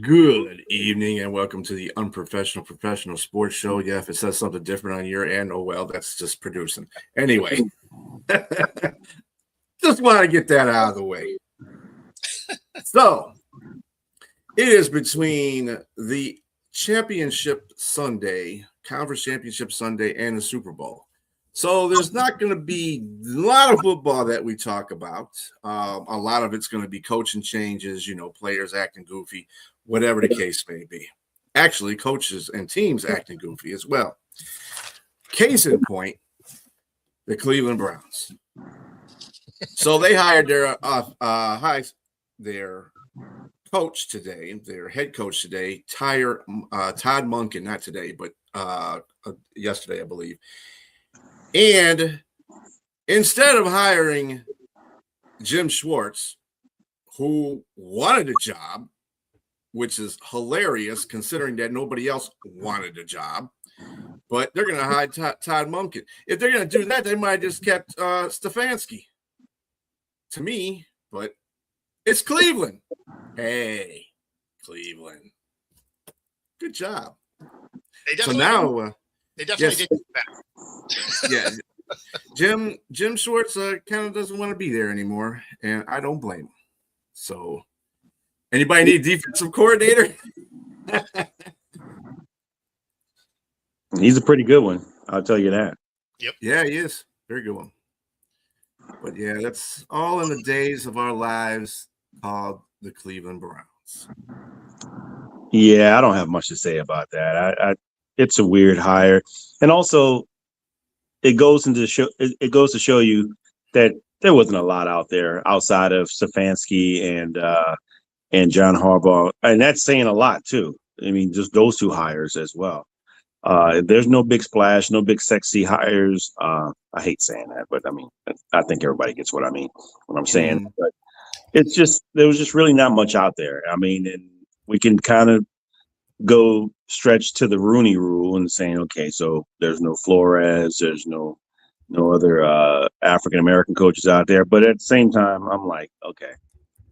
Good evening and welcome to the Unprofessional Professional Sports Show. Yeah, if it says something different on your end, oh well, that's just producing. Anyway, just want to get that out of the way. So, it is between the Championship Sunday, Conference Championship Sunday, and the Super Bowl. So, there's not going to be a lot of football that we talk about. A lot of it's going to be coaching changes, players acting goofy, whatever the case may be. Actually, coaches and teams acting goofy as well. Case in point, the Cleveland Browns. So they hired their coach today, their head coach today, Todd Monken, not today, but yesterday, I believe. And instead of hiring Jim Schwartz, who wanted a job, which is hilarious considering that nobody else wanted a job, but they're going to hire Todd Monken. If they're going to do that, they might have just kept Stefanski. To me, but it's Cleveland. Hey, Cleveland. Good job. They definitely did that. Yeah. Jim Schwartz kind of doesn't want to be there anymore, and I don't blame him. So, anybody need a defensive coordinator? He's a pretty good one. I'll tell you that. Yep. Yeah, he is. Very good one. But yeah, that's all in the days of our lives called the Cleveland Browns. Yeah, I don't have much to say about that. It's a weird hire, and also it goes to show you that there wasn't a lot out there outside of Stefanski and John Harbaugh, and that's saying a lot too. I mean, just those two hires as well. There's no big splash, no big sexy hires. I hate saying that, but I mean, I think everybody gets what I'm saying. Mm-hmm. But there was just really not much out there. I mean, and we can kind of go stretch to the Rooney Rule and saying, okay, so there's no Flores, there's no other African American coaches out there. But at the same time, I'm like, okay,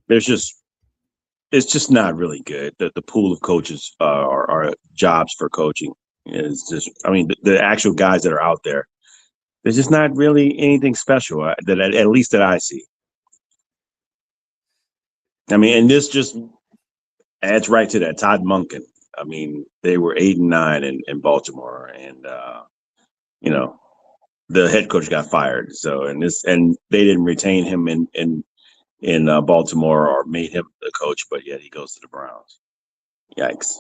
it's just not really good. The pool of coaches are jobs for coaching. It's just, I mean, the actual guys that are out there, there's just not really anything special that at least that I see. I mean, and this just adds right to that. Todd Monken. I mean, they were 8-9 in Baltimore, and the head coach got fired. So, and they didn't retain him in Baltimore or made him the coach, but yet he goes to the Browns. Yikes.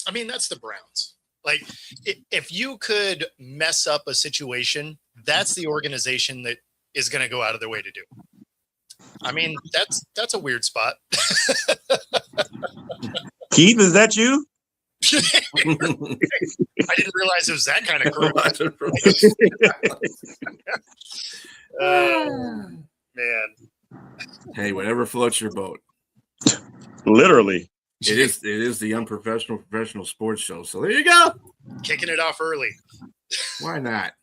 I mean, that's the Browns. Like, if you could mess up a situation, that's the organization that is going to go out of their way to do. I mean, that's a weird spot. Keith, is that you? I didn't realize it was that kind of crew. Man. Hey, whatever floats your boat. Literally. It is the Unprofessional Professional Sports Show. So there you go. Kicking it off early. Why not?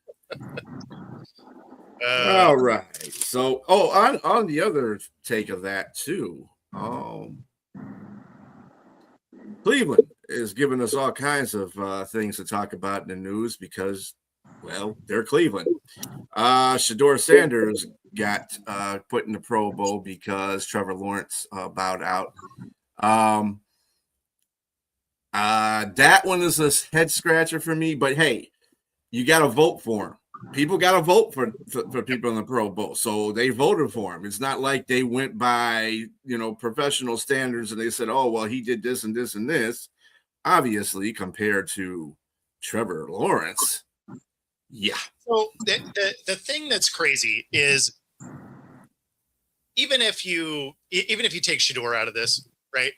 All right. So, on the other take of that too, Cleveland is giving us all kinds of things to talk about in the news because, well, they're Cleveland. Shedeur Sanders got put in the Pro Bowl because Trevor Lawrence bowed out. That one is a head scratcher for me, but hey, you got to vote for him. People got to vote for people in the Pro Bowl, so they voted for him. It's not like they went by professional standards and they said, "Oh, well, he did this and this and this." Obviously, compared to Trevor Lawrence, yeah. So the thing that's crazy is even if you take Shedeur out of this, right?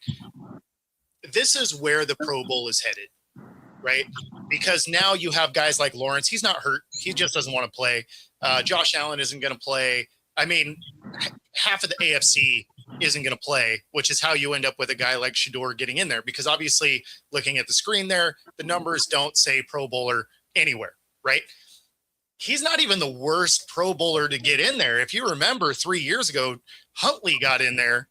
This is where the Pro Bowl is headed. Right? Because now you have guys like Lawrence. He's not hurt. He just doesn't want to play. Josh Allen isn't going to play. I mean, half of the AFC isn't going to play, which is how you end up with a guy like Shedeur getting in there. Because obviously, looking at the screen there, the numbers don't say Pro Bowler anywhere, right? He's not even the worst Pro Bowler to get in there. If you remember 3 years ago, Huntley got in there.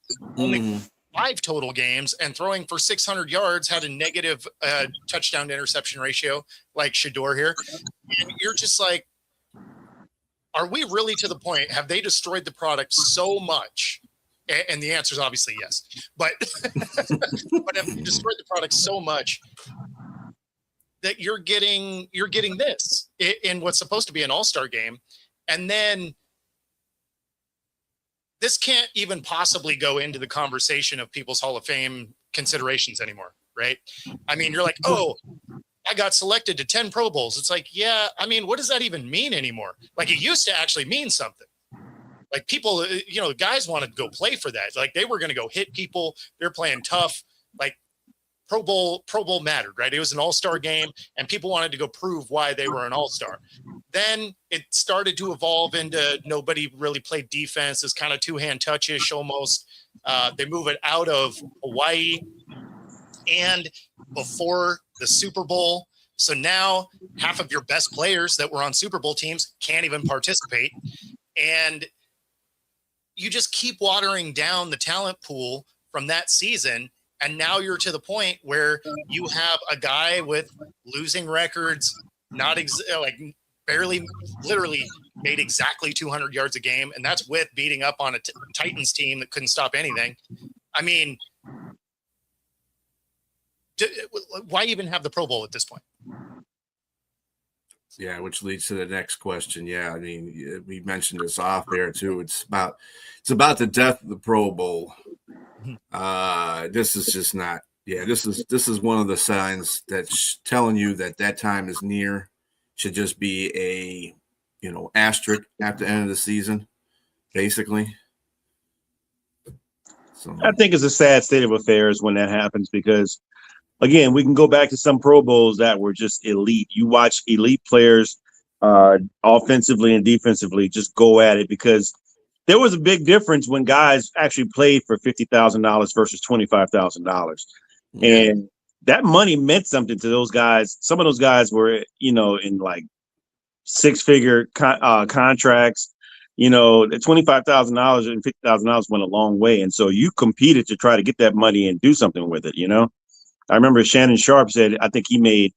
5 total games and throwing for 600 yards, had a negative touchdown to interception ratio like Shedeur here. And you're just like, are we really to the point? Have they destroyed the product so much? And the answer is obviously yes. But, but have they destroyed the product so much that you're getting this in what's supposed to be an all-star game? And then this can't even possibly go into the conversation of people's Hall of Fame considerations anymore, right? I mean, you're like, oh, I got selected to 10 Pro Bowls. It's like, yeah, I mean, what does that even mean anymore? Like, it used to actually mean something. Like, people, guys wanted to go play for that. Like, they were going to go hit people. They're playing tough. Like, Pro Bowl mattered, right? It was an all-star game, and people wanted to go prove why they were an all-star. Then it started to evolve into nobody really played defense. It's kind of two-hand touch-ish almost. They move it out of Hawaii and before the Super Bowl. So now half of your best players that were on Super Bowl teams can't even participate. And you just keep watering down the talent pool from that season. And now you're to the point where you have a guy with losing records, barely, literally made exactly 200 yards a game. And that's with beating up on a Titans team that couldn't stop anything. I mean, why even have the Pro Bowl at this point? Yeah, which leads to the next question. Yeah, I mean, we mentioned this off air too. It's about the death of the Pro Bowl. This is just not. Yeah, this is one of the signs that's telling you that time is near. Should just be a asterisk at the end of the season, basically. So I think it's a sad state of affairs when that happens because, again, we can go back to some Pro Bowls that were just elite. You watch elite players offensively and defensively just go at it because there was a big difference when guys actually played for $50,000 versus $25,000. yeah. And that money meant something to those guys. Some of those guys were, in like six-figure contracts. The $25,000 and $50,000 went a long way. And so you competed to try to get that money and do something with it, I remember Shannon Sharp said, I think he made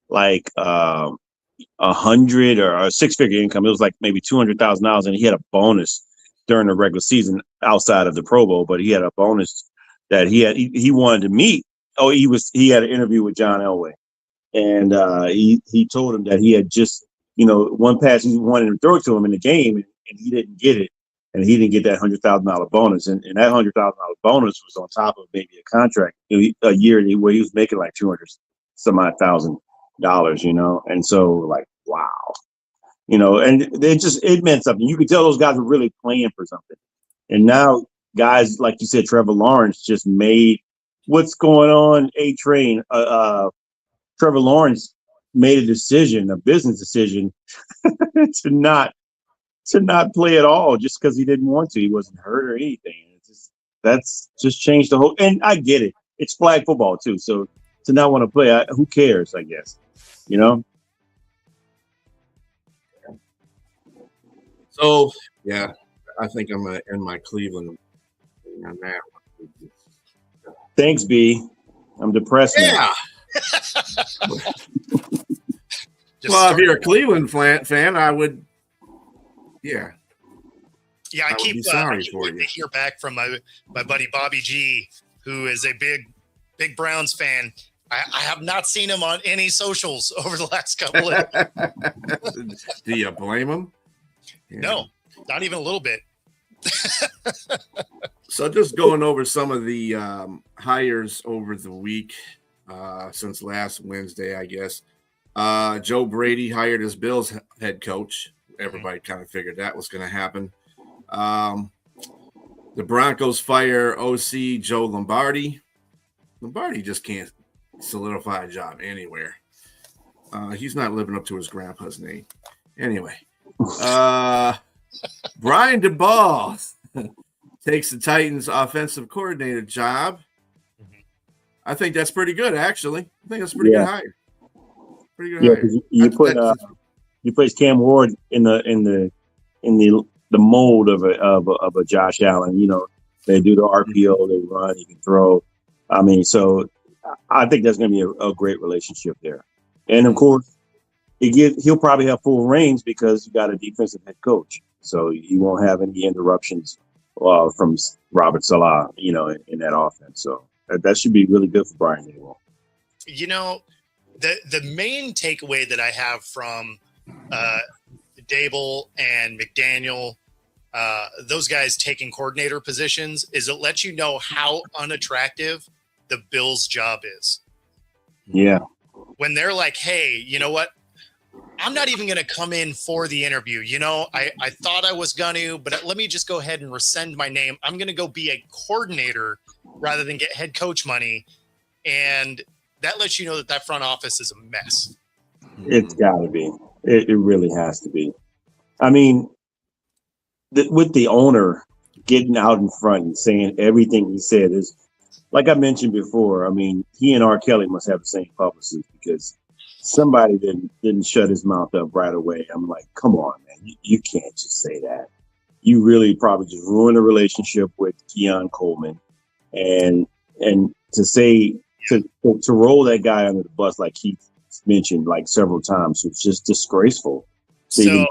like 100 or a six-figure income. It was like maybe $200,000, and he had a bonus during the regular season outside of the Pro Bowl. But he had a bonus that he wanted to meet. Oh, he had an interview with John Elway, and he told him that he had just one pass he wanted to throw to him in the game, and he didn't get it. And he didn't get that $100,000 bonus, and that $100,000 bonus was on top of maybe a contract a year where he was making like $200,000, and so like wow, and it meant something. You could tell those guys were really playing for something, and now guys like you said, Trevor Lawrence just made what's going on. A-Train, Trevor Lawrence made a business decision, to not play at all just because he didn't want to. He wasn't hurt or anything. That's just changed the whole. And I get it. It's flag football too. So to not want to play, who cares? I guess, So yeah, I think I'm gonna end my Cleveland on that one. Thanks, B. I'm depressed. Yeah. Well, if you're a Cleveland fan, I would. Yeah. Yeah, I keep sorry for waiting to hear back from my buddy Bobby G, who is a big Browns fan. I have not seen him on any socials over the last couple of. Do you blame him? Yeah. No, not even a little bit. So just going over some of the hires over the week since last Wednesday, I guess. Joe Brady hired as Bills head coach. Everybody kind of figured that was going to happen. The Broncos fire OC Joe Lombardi. Lombardi just can't solidify a job anywhere. He's not living up to his grandpa's name. Anyway, Brian DeBall takes the Titans offensive coordinator job. I think that's pretty good, actually. I think that's a pretty good hire. Pretty good hire. You place Cam Ward in the mold of a Josh Allen. They do the RPO, they run, he can throw. I mean, so I think that's going to be a great relationship there. And of course, he'll probably have full reins because you got a defensive head coach, so you won't have any interruptions from Robert Salah, in that offense. So that should be really good for Brian Daboll. The main takeaway that I have from Daboll and McDaniel, those guys taking coordinator positions, is it lets you know how unattractive the Bills' job is. Yeah. When they're like, hey, you know what? I'm not even going to come in for the interview. I thought I was going to, but let me just go ahead and rescind my name. I'm going to go be a coordinator rather than get head coach money. And that lets you know that front office is a mess. It's got to be. It really has to be. I mean, with the owner getting out in front and saying everything he said is, like I mentioned before, I mean, he and R. Kelly must have the same publicist because somebody didn't shut his mouth up right away. I'm like, come on, man, you can't just say that. You really probably just ruined a relationship with Keon Coleman, and to say to roll that guy under the bus like he mentioned like several times, it's just disgraceful. So,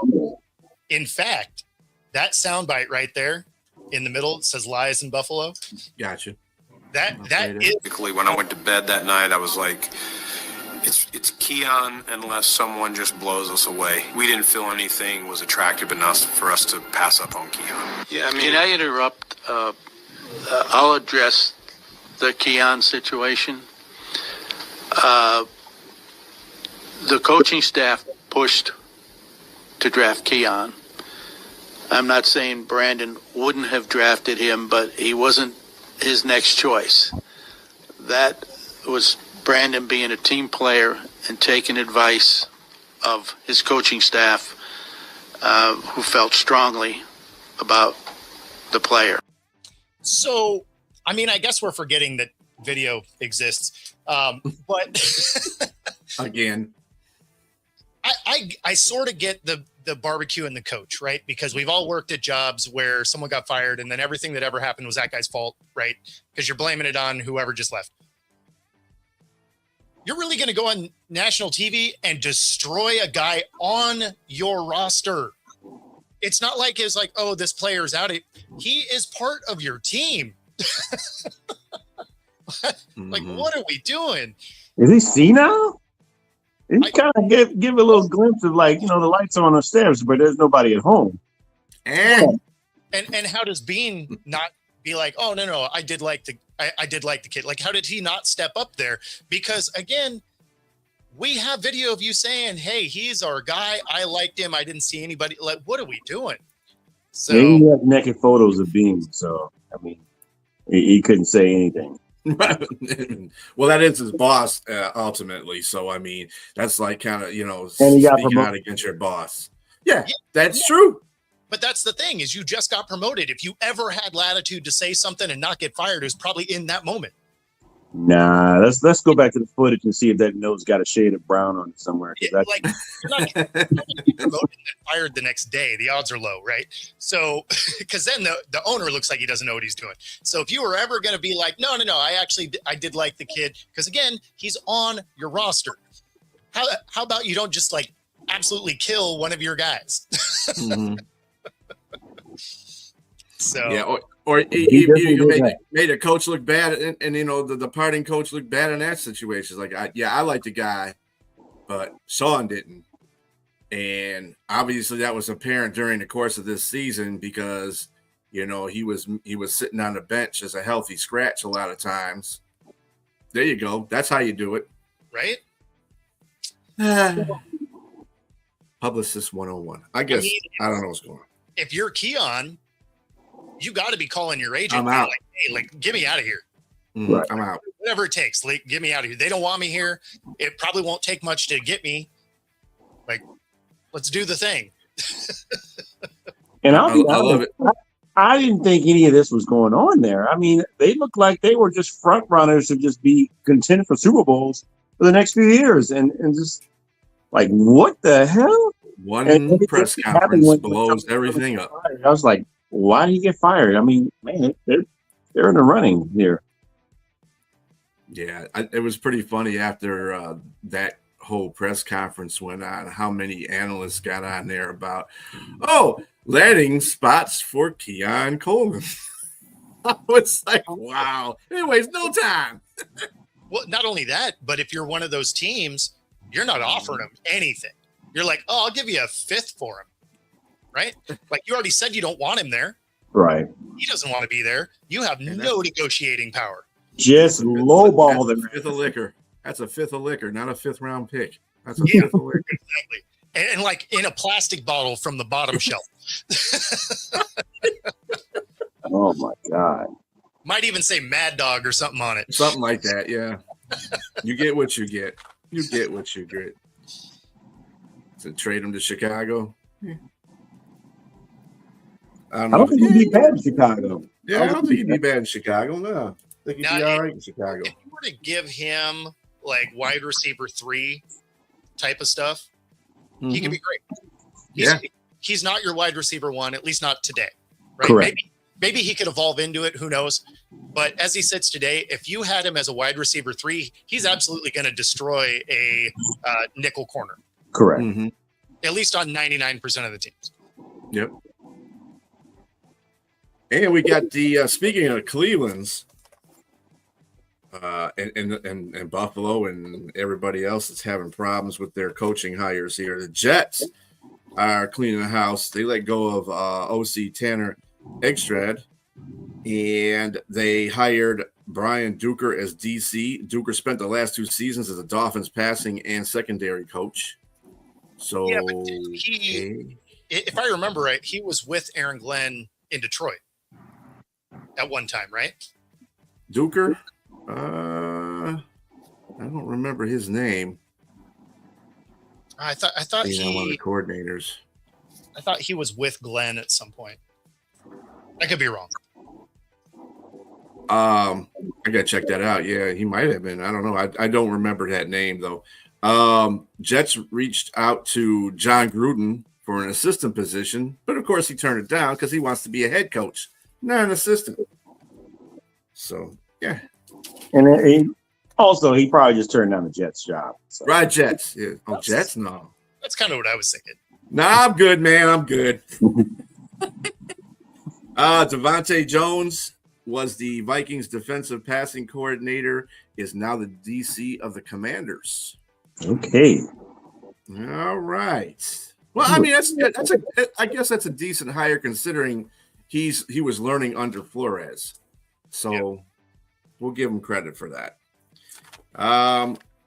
in fact, that soundbite right there in the middle says "lies in Buffalo." Gotcha. That is. When I went to bed that night, I was like, it's Keon unless someone just blows us away. We didn't feel anything was attractive enough for us to pass up on Keon. Yeah, can I interrupt? I'll address the Keon situation. The coaching staff pushed to draft Keon. I'm not saying Brandon wouldn't have drafted him, but he wasn't his next choice. That was Brandon being a team player and taking advice of his coaching staff, who felt strongly about the player. So, I mean, I guess we're forgetting that video exists, but again, I sort of get the barbecue and the coach, right? Because we've all worked at jobs where someone got fired and then everything that ever happened was that guy's fault, right? Because you're blaming it on whoever just left. You're really going to go on national TV and destroy a guy on your roster. It's not like it's like, oh, this player's out. He is part of your team. Like, what are we doing? Is he senile? He kind of give a little glimpse of like, the lights are on the stairs, but there's nobody at home. And how does Bean not be like, oh no, I did like the kid. Like, how did he not step up there? Because again, we have video of you saying, hey, he's our guy. I liked him. I didn't see anybody. Like, what are we doing? So he have naked photos of Bean. So I mean, he couldn't say anything. Well, that is his boss ultimately. So I mean, that's like kind of and he got speaking out against your boss. Yeah, that's true. But that's the thing is you just got promoted. If you ever had latitude to say something and not get fired, it was probably in that moment. Nah, let's go back to the footage and see if that nose got a shade of brown on it somewhere. You're not going to be promoted and fired the next day. The odds are low, right? So, because then the owner looks like he doesn't know what he's doing. So if you were ever going to be like, no, I did like the kid, because again, he's on your roster. How about you don't just like absolutely kill one of your guys? Mm-hmm. So yeah, or you made a coach look bad, and the departing coach look bad in that situation. It's like, I like the guy, but Sean didn't, and obviously that was apparent during the course of this season because he was sitting on the bench as a healthy scratch a lot of times. There you go. That's how you do it, right? Publicist 101. I guess I don't know what's going on. If you're Keon, you got to be calling your agent. I'm out. Like, hey, like, get me out of here. Right. I'm out. Whatever it takes. Like, get me out of here. They don't want me here. It probably won't take much to get me. Like, let's do the thing. And I love it. I didn't think any of this was going on there. I mean, they looked like they were just front runners to just be contending for Super Bowls for the next few years. And just like, what the hell? One press conference blows everything up. I was like, why did he get fired? I mean, man, they're in the running here. Yeah, it was pretty funny after that whole press conference went on. How many analysts got on there about, landing spots for Keon Coleman. I was like, wow. Anyways, no time. Well, not only that, but if you're one of those teams, you're not offering him anything. You're like, I'll give you a fifth for him, right? Like you already said you don't want him there. Right. He doesn't want to be there. You have no negotiating power. Just lowball them. Fifth of liquor. That's a fifth of liquor, not a fifth round pick. That's a fifth of liquor. Exactly. And like in a plastic bottle from the bottom shelf. Oh my God. Might even say Mad Dog or something on it. Something like that, yeah. You get what you get. You get what you get. To trade him to Chicago. Yeah. I don't think he'd be bad in Chicago. Yeah, I don't think he'd be bad in Chicago. No. I think he'd Now, be all right in Chicago. If you were to give him like wide receiver 3 type of stuff, he could be great. He's not your wide receiver 1, at least not today. Right? Correct. Maybe he could evolve into it. Who knows? But as he sits today, if you had him as a wide receiver 3, he's absolutely going to destroy a nickel corner. Correct. Mm-hmm. At least on 99% of the teams. Yep. And we got the speaking of Cleveland's and Buffalo and everybody else that's having problems with their coaching hires here. The Jets are cleaning the house. They let go of OC Tanner Egstrad, and they hired Brian Duker as DC. Duker spent the last 2 seasons as a Dolphins passing and secondary coach. So, yeah, but if I remember right, he was with Aaron Glenn in Detroit at one time, right? Duker? I don't remember his name. I thought One of the coordinators. I thought he was with Glenn at some point. I could be wrong. I gotta check that out. Yeah, he might have been. I don't know. I don't remember that name though. Jets reached out to John Gruden for an assistant position, but of course he turned it down because he wants to be a head coach, not an assistant. So yeah. And he probably just turned down the Jets job. So. Right, Jets. Yeah. Oh, Jets? No. That's kind of what I was thinking. Nah, I'm good, man. I'm good. Devontae Jones was the Vikings defensive passing coordinator, is now the DC of the Commanders. Okay. All right. Well, I mean, I guess that's a decent hire considering he was learning under Flores. So we'll give him credit for that.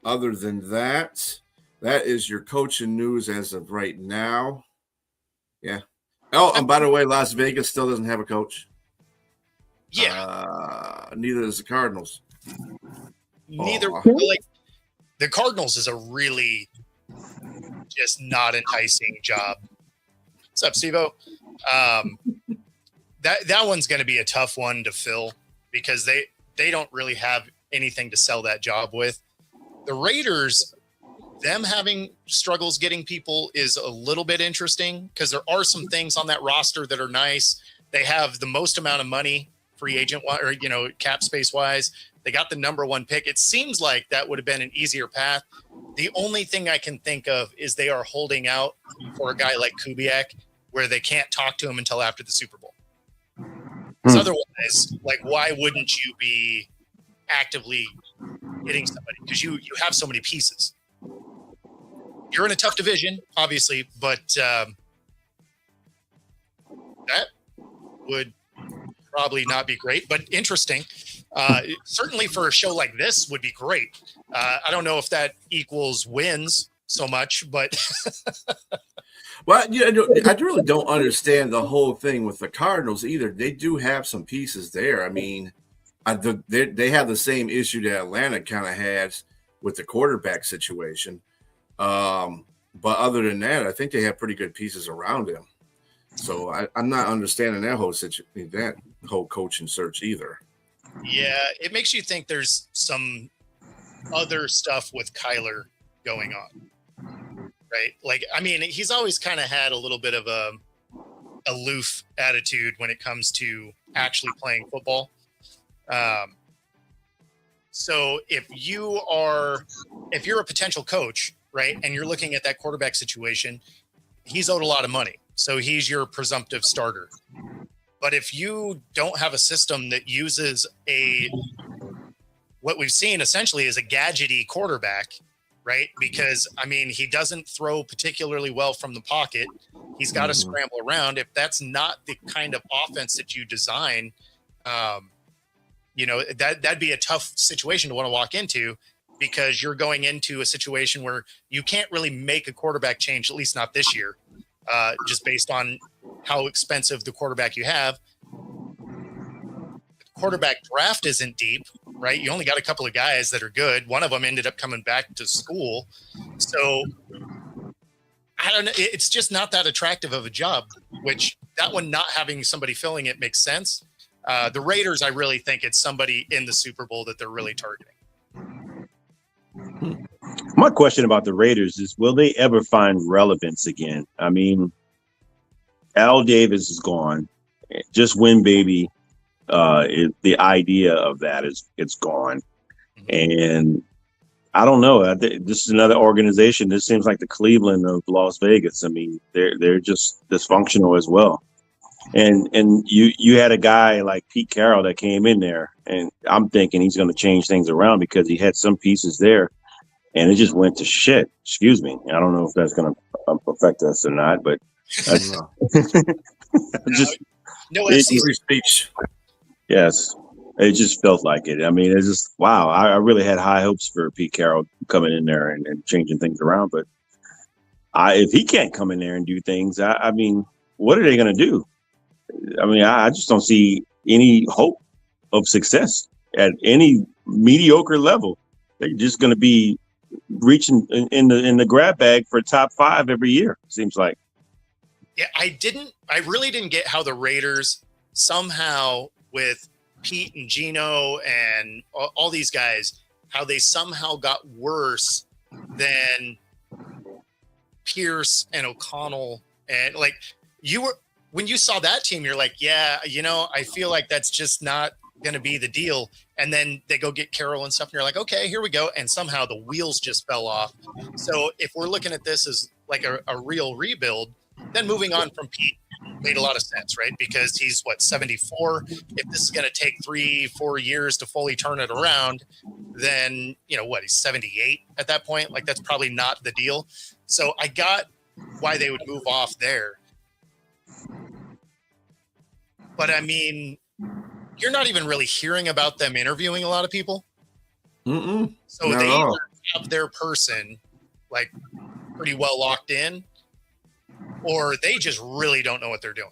Other than that, that is your coaching news as of right now. Yeah. Oh, and by the way, Las Vegas still doesn't have a coach. Yeah. Neither does the Cardinals. Neither. Like the Cardinals is a really just not enticing job. What's up, Steve-O? That one's going to be a tough one to fill because they don't really have anything to sell that job with. The Raiders, them having struggles getting people is a little bit interesting because there are some things on that roster that are nice. They have the most amount of money, free agent or cap space wise. They got the number 1 pick. It seems like that would have been an easier path. The only thing I can think of is they are holding out for a guy like Kubiak, where they can't talk to him until after the Super Bowl. Because otherwise, like, why wouldn't you be actively hitting somebody? Because you have so many pieces. You're in a tough division, obviously, but that would probably not be great, but interesting. Certainly for a show like this would be great. I don't know if that equals wins so much, but well, I really don't understand the whole thing with the Cardinals either. They do have some pieces there. I mean, they have the same issue that Atlanta kind of has with the quarterback situation. But other than that, I think they have pretty good pieces around him. So I'm not understanding that whole coaching search either. Yeah, it makes you think there's some other stuff with Kyler going on, right? Like, I mean, he's always kind of had a little bit of a aloof attitude when it comes to actually playing football. So if you're a potential coach, right, and you're looking at that quarterback situation, he's owed a lot of money. So he's your presumptive starter. But if you don't have a system that uses what we've seen essentially is a gadgety quarterback, right? Because I mean, he doesn't throw particularly well from the pocket. He's got to scramble around. If that's not the kind of offense that you design, that'd be a tough situation to want to walk into, because you're going into a situation where you can't really make a quarterback change, at least not this year, just based on how expensive the quarterback you have. The quarterback draft isn't deep, right? You only got a couple of guys that are good. One of them ended up coming back to school. So I don't know. It's just not that attractive of a job, which that one not having somebody filling it makes sense. The Raiders, I really think it's somebody in the Super Bowl that they're really targeting. My question about the Raiders is, will they ever find relevance again? I mean, Al Davis is gone. Just win, baby. The idea of that it's gone. And I don't know. This is another organization. This seems like the Cleveland of Las Vegas. I mean, they're just dysfunctional as well. And you had a guy like Pete Carroll that came in there, and I'm thinking he's going to change things around because he had some pieces there, and it just went to shit. Excuse me. I don't know if that's going to affect us or not, but No free FC. speech. Yes, it just felt like it. I mean, it's just wow. I really had high hopes for Pete Carroll coming in there and changing things around, but if he can't come in there and do things, I mean, what are they going to do? I mean, I just don't see any hope of success at any mediocre level. They're just going to be reaching in the grab bag for top 5 every year. Seems like. Yeah, I really didn't get how the Raiders somehow, with Pete and Gino and all these guys, how they somehow got worse than Pierce and O'Connell. And like, when you saw that team, you're like, yeah, I feel like that's just not going to be the deal. And then they go get Carroll and stuff, and you're like, okay, here we go. And somehow the wheels just fell off. So if we're looking at this as like a real rebuild, then moving on from Pete made a lot of sense, right? Because he's 74. If this is going to take 3-4 years to fully turn it around, then he's 78 at that point. Like, that's probably not the deal. So I got why they would move off there. But I mean, you're not even really hearing about them interviewing a lot of people. So Not they at all. either have their person like pretty well locked in, or they just really don't know what they're doing.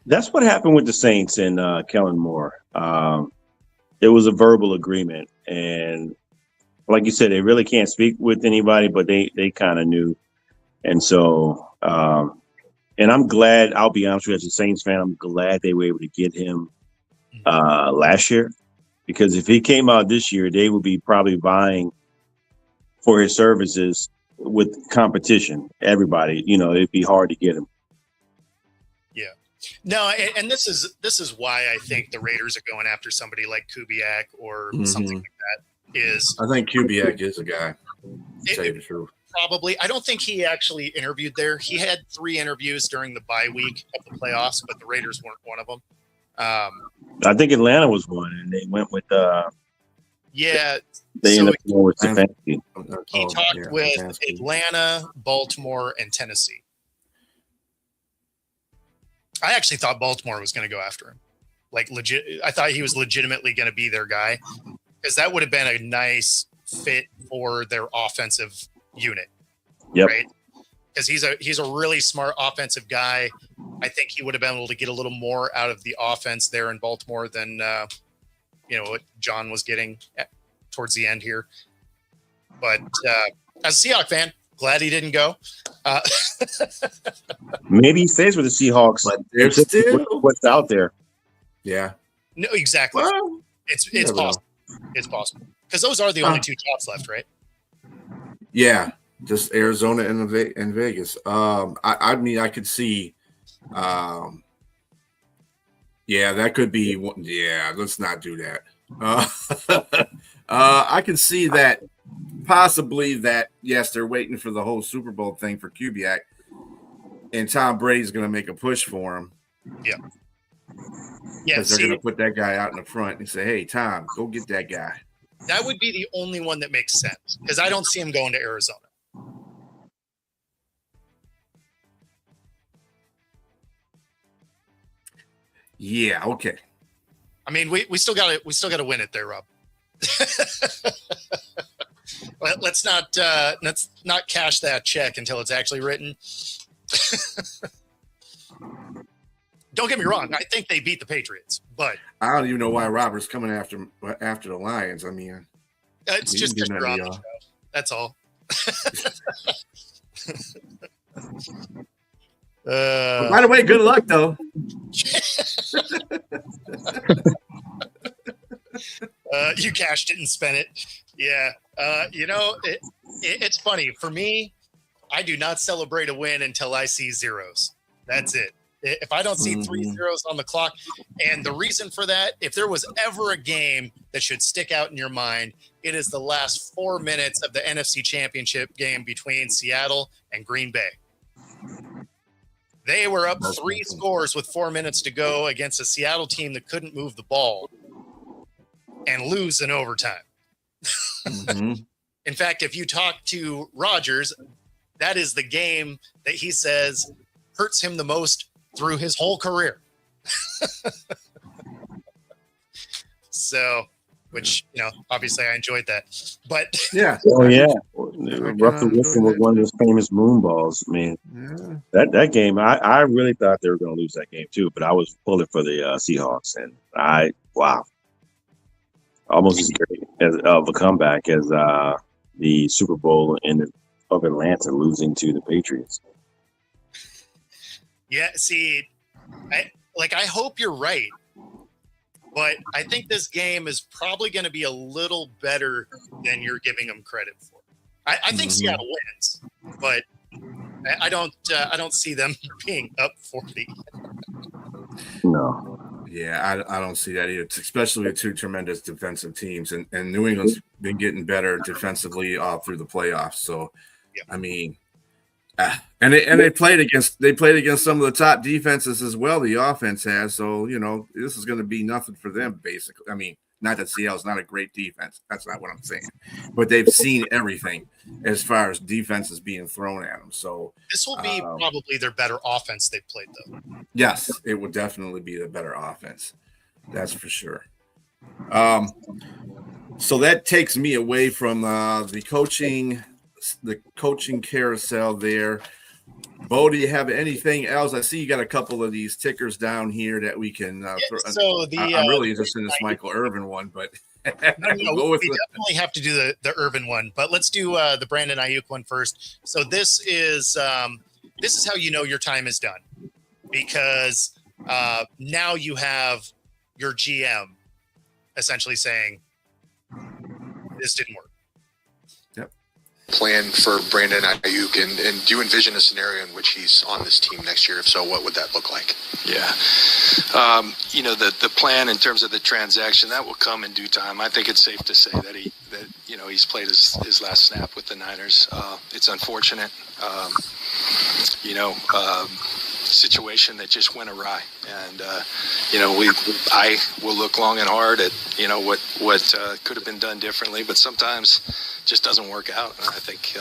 That's what happened with the Saints and Kellen Moore. It was a verbal agreement, and like you said, they really can't speak with anybody, but they kind of knew. And so, and I'm glad, I'll be honest with you, as a Saints fan, I'm glad they were able to get him last year, because if he came out this year, they would be probably vying for his services with competition. Everybody, it'd be hard to get him. Yeah. No, and this is why I think the Raiders are going after somebody like Kubiak or something like that. I think Kubiak is a guy. To tell you the truth. Probably. I don't think he actually interviewed there. He had 3 interviews during the bye week of the playoffs, but the Raiders weren't one of them. I think Atlanta was one, and they went with yeah. they So ended up going with Stefanski. he talked with Atlanta, Baltimore, and Tennessee. I actually thought Baltimore was going to go after him. Like, legit. I thought he was legitimately going to be their guy, because that would have been a nice fit for their offensive unit. Yep. Right? Because he's a really smart offensive guy. I think he would have been able to get a little more out of the offense there in Baltimore than what John was getting towards the end here. But as a Seahawks fan, glad he didn't go. Maybe he stays with the Seahawks. But there's still what's out there. Yeah. No, exactly. Well, It's never possible. It's possible, because those are the only 2 tops left, right? yeah, just Arizona and Vegas. I mean, I could see Yeah, that could be one. Yeah, let's not do that. I can see that possibly that, yes, they're waiting for the whole Super Bowl thing for Kubiak, and Tom Brady's going to make a push for him. Yeah. Yeah. Because they're See, going to put that guy out in the front and say, hey, Tom, go get that guy. that would be the only one that makes sense because I don't see him going to Arizona. Yeah, okay. I mean, we still got to win it there, Rob. let's not cash that check until it's actually written. Don't get me wrong. I think they beat the Patriots, but I don't even know why Robert's coming after the Lions. I mean, it's he just can because do you're on nothing, the show. That's all. by the way, good luck though. You cashed it and spent it. Yeah. It's funny. For me, I do not celebrate a win until I see zeros. That's it. If I don't see 3 zeros on the clock, and the reason for that, if there was ever a game that should stick out in your mind, it is the last 4 minutes of the NFC Championship game between Seattle and Green Bay. They were up 3 scores with 4 minutes to go against a Seattle team that couldn't move the ball and lose in overtime. Mm-hmm. In fact, if you talk to Rodgers, that is the game that he says hurts him the most through his whole career. So, which, obviously I enjoyed that. But Yeah. Oh yeah, Russell Wilson was one of his famous moon balls. I mean, that game, I really thought they were going to lose that game too, but I was pulling for the Seahawks, and almost as great of a comeback as the Super Bowl of Atlanta losing to the Patriots. yeah, see, I hope you're right. But I think this game is probably going to be a little better than you're giving them credit for. I think Seattle wins, but I don't see them being up 40. No. Yeah, I don't see that either, especially with two tremendous defensive teams. And New England's been getting better defensively all through the playoffs. So, yeah. I mean, and they played against some of the top defenses as well. The offense has, so this is going to be nothing for them. Basically, I mean, not that Seattle's not a great defense. That's not what I'm saying, but they've seen everything as far as defenses being thrown at them. So This will be probably their better offense they've played, though. yes, it would definitely be the better offense. That's for sure. So that takes me away from the coaching carousel there. Bo, do you have anything else? I see you got a couple of these tickers down here that we can throw. So I'm really interested in this Michael Irvin one, but we definitely have to do the Irvin one, but let's do the Brandon Ayuk one first. So this is how you know your time is done, because now you have your GM essentially saying this didn't work. Plan for Brandon Ayuk, and do you envision a scenario in which he's on this team next year? If so, what would that look like? Yeah. The plan in terms of the transaction, that will come in due time. I think it's safe to say that he's played his last snap with the Niners. It's unfortunate. Situation that just went awry, and I will look long and hard at what could have been done differently, but sometimes just doesn't work out. And I think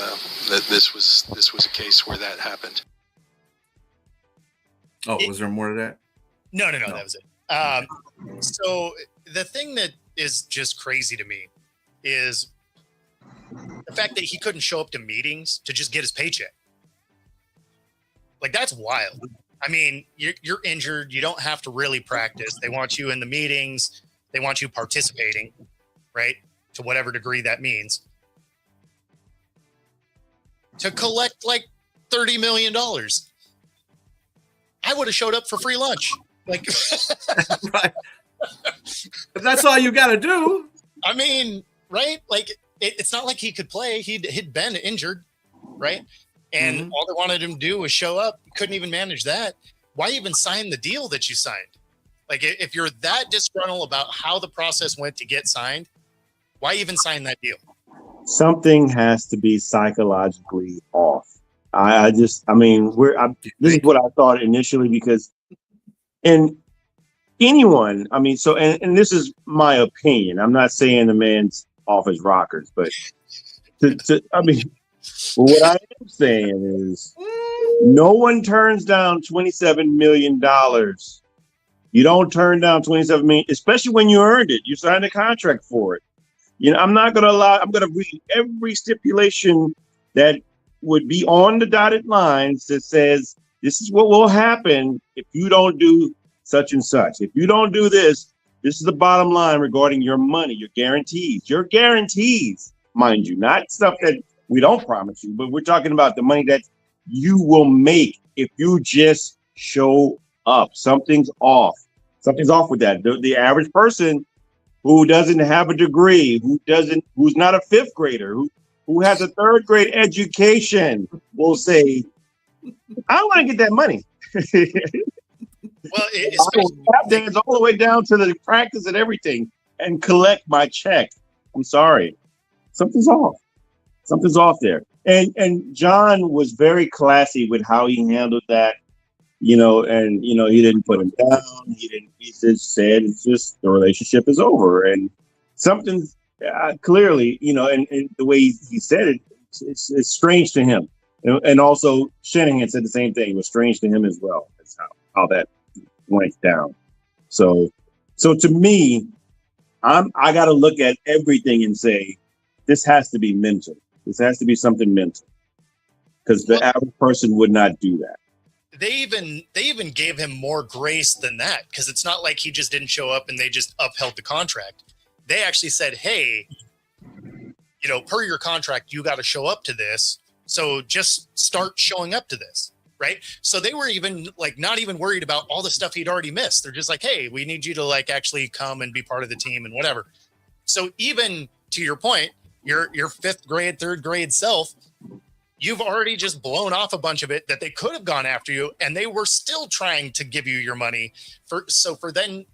that this was a case where that happened. Oh, was there more to that? No, that was it. So the thing that is just crazy to me is the fact that he couldn't show up to meetings to just get his paycheck. Like, that's wild. I mean, you're injured. You don't have to really practice. They want you in the meetings. They want you participating, right? To whatever degree that means. To collect like $30 million. I would have showed up for free lunch. Like, Right. If that's all you got to do. I mean, right? Like, it's not like he could play. He'd been injured, right? And all they wanted him to do was show up. Couldn't even manage that. Why even sign the deal that you signed? Like if you're that disgruntled about how the process went to get signed, why even sign that deal? Something has to be psychologically off. This is what I thought initially because, and anyone, and this is my opinion. I'm not saying the man's off his rockers, but what I am saying is no one turns down $27 million. You don't turn down $27 million, especially when you earned it. You signed a contract for it. I'm not going to allow, I'm going to read every stipulation that would be on the dotted lines that says, this is what will happen if you don't do such and such. If you don't do this, this is the bottom line regarding your money, your guarantees, mind you, not stuff that we don't promise you, but we're talking about the money that you will make if you just show up. Something's off. Something's off with that. The average person who doesn't have a degree, who's not a fifth grader, who has a third grade education will say, I want to get that money. Well, I will tap dance all the way down to the practice and everything and collect my check. I'm sorry. Something's off. Something's off there. And John was very classy with how he handled that, he didn't put him down. He just said, it's just the relationship is over. And something's clearly, and the way he said it, it's strange to him. And also Shanahan said the same thing. It was strange to him as well. That's how that went down. So to me, I got to look at everything and say, this has to be mental. This has to be something mental, because the average person would not do that. They even gave him more grace than that, because it's not like he just didn't show up and they just upheld the contract. They actually said, hey, per your contract, you got to show up to this. So just start showing up to this. Right. So they were even not even worried about all the stuff he'd already missed. They're just like, hey, we need you to actually come and be part of the team and whatever. So even to your point, your fifth grade, third grade self, you've already just blown off a bunch of it that they could have gone after you, and they were still trying to give you your money. For then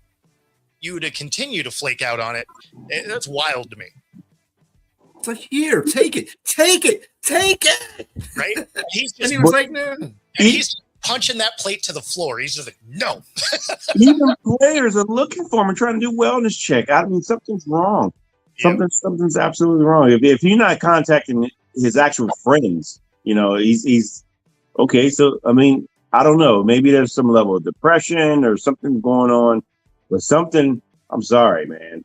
you to continue to flake out on it, that's wild to me. It's like, here, take it. Right? He's just, and he was like, no. He's punching that plate to the floor. He's just like, no. Even players are looking for him and trying to do wellness check. Something's wrong. Something's absolutely wrong. If you're not contacting his actual friends, he's okay. So, I don't know. Maybe there's some level of depression or something going on, but I'm sorry, man.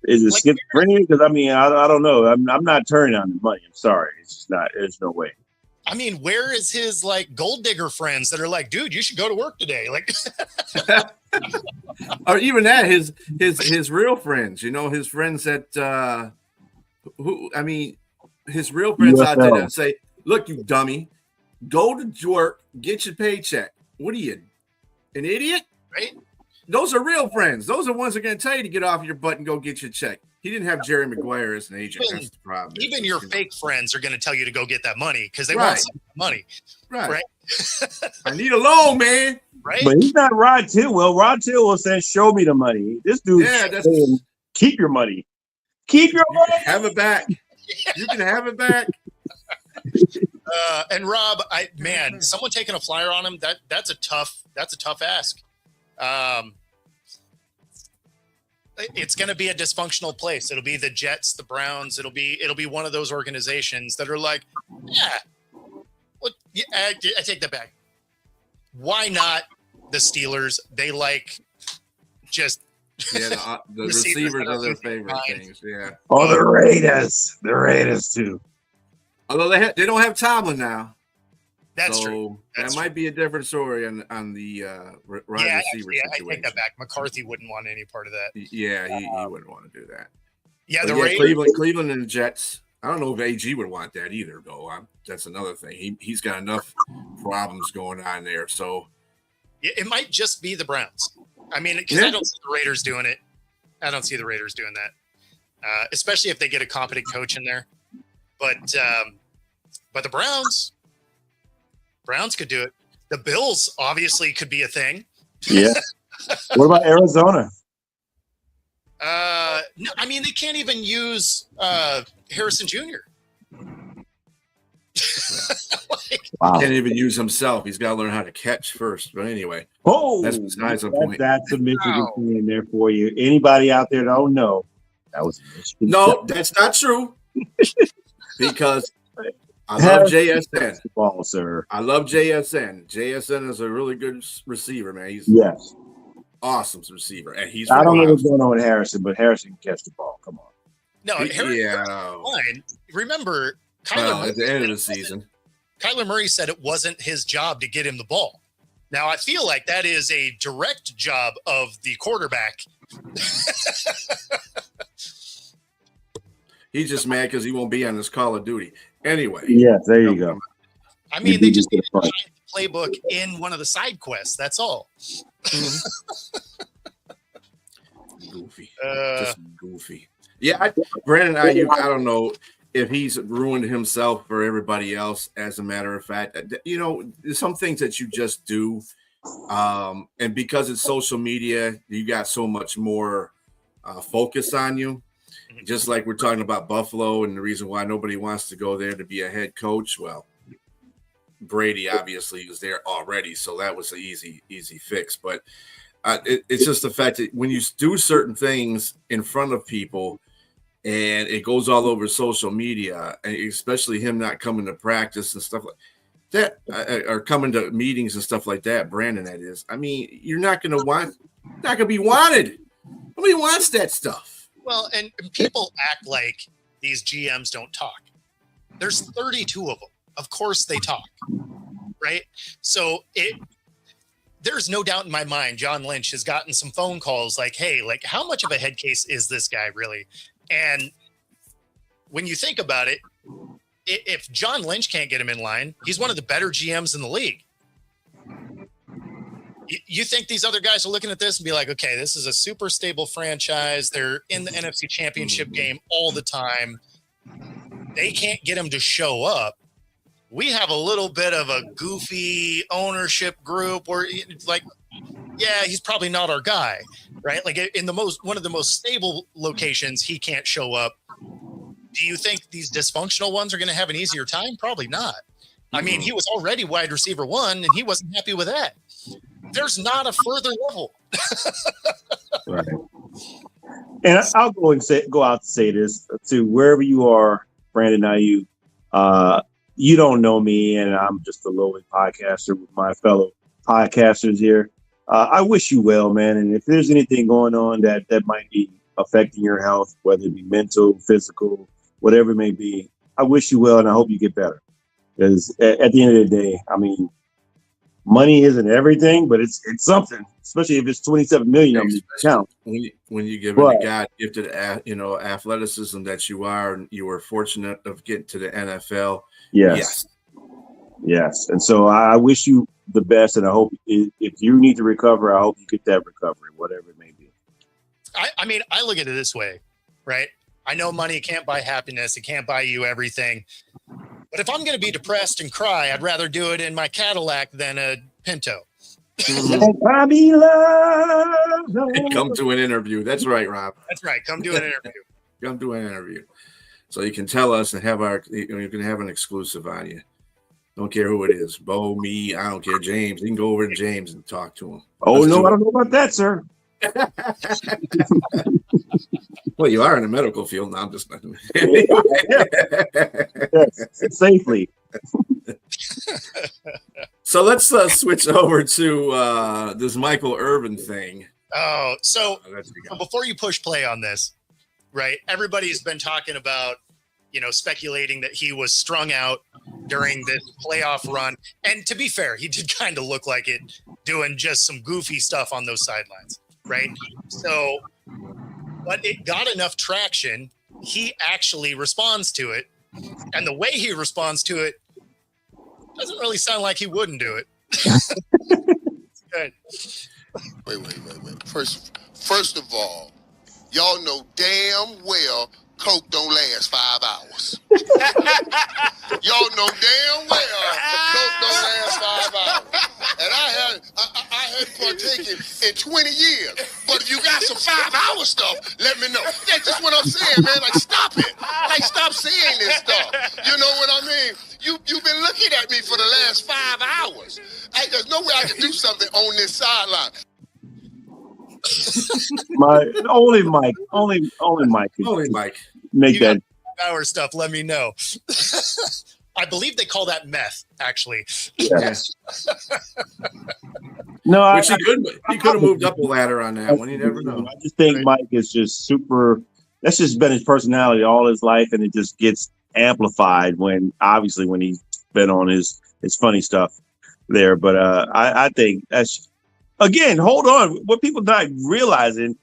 Is it schizophrenia? Because I don't know. I'm not turning on the money. I'm sorry. It's just not. There's no way. Where is his gold digger friends that are like, dude, you should go to work today? Or even that, his real friends, his friends that his real friends out there that say, look, you dummy, go to work, get your paycheck. What are you, an idiot? Right? Those are real friends. Those are ones that are going to tell you to get off your butt and go get your check. He didn't have Jerry Maguire as an agent. That's the problem. Even your fake friends are going to tell you to go get that money because they want some money. Right? I need a loan, man. Right? But he's not Rod Tidwell. Rod Tidwell says, show me the money. This dude saying, keep your money. Keep your money. Have it back. You can have it back. And Rob, someone taking a flyer on him, that's a tough ask. It's going to be a dysfunctional place. It'll be the Jets, the Browns. It'll be one of those organizations that are like, I take that back. Why not the Steelers? They just the receivers are their favorite things. Yeah. Oh, the Raiders too. Although they don't have Tomlin now. That's true. That might be a different story on the receiver situation. I take that back. McCarthy wouldn't want any part of that. Yeah, he wouldn't want to do that. Yeah, Raiders, Cleveland and the Jets. I don't know if AG would want that either, though. That's another thing. He's got enough problems going on there. So it might just be the Browns. Because I don't see the Raiders doing it. I don't see the Raiders doing that, especially if they get a competent coach in there. But the Browns could do it. The Bills obviously could be a thing. Yeah. What about Arizona? No, I mean, they can't even use Harrison Jr. Wow. Can't even use himself. He's got to learn how to catch first. But anyway, Oh, that's besides the point. That's a Michigan Wow. thing in there for you. Anybody out there don't know, that was a Michigan. No, that's not true. Because I love Harrison JSN. ball, sir. I love JSN. JSN is a really good receiver, man. He's Yes. awesome receiver, and he's. I don't know wild. what's going on with Harrison, but Harrison can catch the ball. Come on. No, Harrison Yeah. fine. Remember, Well, at the end of the season, Kyler Murray said it wasn't his job to get him the ball. Now, I feel like that is a direct job of the quarterback. he's just mad because he won't be on this Call of Duty. Anyway, Yes, there you go. I mean, You they beat just me need to to the find the playbook in one of the side quests. That's all. goofy, Uh, just goofy. Yeah, Brandon Ayuk. I don't know if he's ruined himself for everybody else. As a matter of fact, you know, there's some things that you just do, and because it's social media, you got so much more focus on you. Just like we're talking about Buffalo and the reason why nobody wants to go there to be a head coach. Well, Brady obviously was there already, so that was an easy fix. But it's just the fact that when you do certain things in front of people and it goes all over social media, and especially him not coming to practice and stuff like that, or coming to meetings and stuff like that, Brandon, that is. I mean, you're not going to be wanted. Nobody wants that stuff. well, and people act like these GMs don't talk. There's 32 of them. Of course they talk, right? So there's no doubt in my mind John Lynch has gotten some phone calls like, hey, like how much of a head case is this guy really? And when you think about it, if John Lynch can't get him in line, he's one of the better GMs in the league. You think these other guys are looking at this and be like, okay, this is a super stable franchise. They're in the NFC Championship game all the time. They can't get him to show up. We have a little bit of a goofy ownership group where like, yeah, he's probably not our guy, right? Like in one of the most stable locations, he can't show up. Do you think these dysfunctional ones are going to have an easier time? Probably not. I mean, he was already wide receiver 1 and he wasn't happy with that. There's not a further level. Right. And I'll go out to say this to wherever you are, Brandon Ayuk. You don't know me, and I'm just a lowly podcaster with my fellow podcasters here. I wish you well, man. And if there's anything going on that might be affecting your health, whether it be mental, physical, whatever it may be, I wish you well, and I hope you get better. Because at the end of the day, I mean, money isn't everything, but it's something. Especially if it's $27 million on the account. When you give it a God-gifted, athleticism that you are, and you were fortunate of getting to the NFL. Yes. And so I wish you the best, and I hope if you need to recover, I hope you get that recovery, whatever it may be. I mean, I look at it this way, right? I know money can't buy happiness. It can't buy you everything. But if I'm going to be depressed and cry, I'd rather do it in my Cadillac than a Pinto. I be loved. Come to an interview. That's right, Rob. That's right. Come do an interview. Come to an interview. So you can tell us and have you can have an exclusive on you. Don't care who it is. Bo, me, I don't care. James. You can go over to James and talk to him. Oh, no, I don't know about that, sir. Well, you are in the medical field. No, I'm just not. Yes, safely. So let's switch over to this Michael Irvin thing. Oh, so Let's go. before you push play on this, right? Everybody's been talking about, speculating that he was strung out during this playoff run. And to be fair, he did kind of look like it, doing just some goofy stuff on those sidelines, right? So, but it got enough traction. He actually responds to it. And the way he responds to it doesn't really sound like he wouldn't do it. It's good. Wait. First of all, y'all know damn well Coke don't last 5 hours. Y'all know damn well Coke don't last 5 hours. And I hadn't partaken in 20 years. But if you got some 5-hour stuff, let me know. That's just what I'm saying, man. Like, stop it. Like, stop saying this stuff. You know what I mean? You've been looking at me for the last 5 hours. There's no way I can do something on this sideline. Only Mike can Only Mike. make You that. Our stuff, let me know. I believe they call that meth, actually. Yeah. No, Which he could have moved up a ladder on that one. You never know. I just think Mike is just super. That's just been his personality all his life, and it just gets amplified when he's been on his funny stuff there. But I think that's, again, hold on. What people not realizing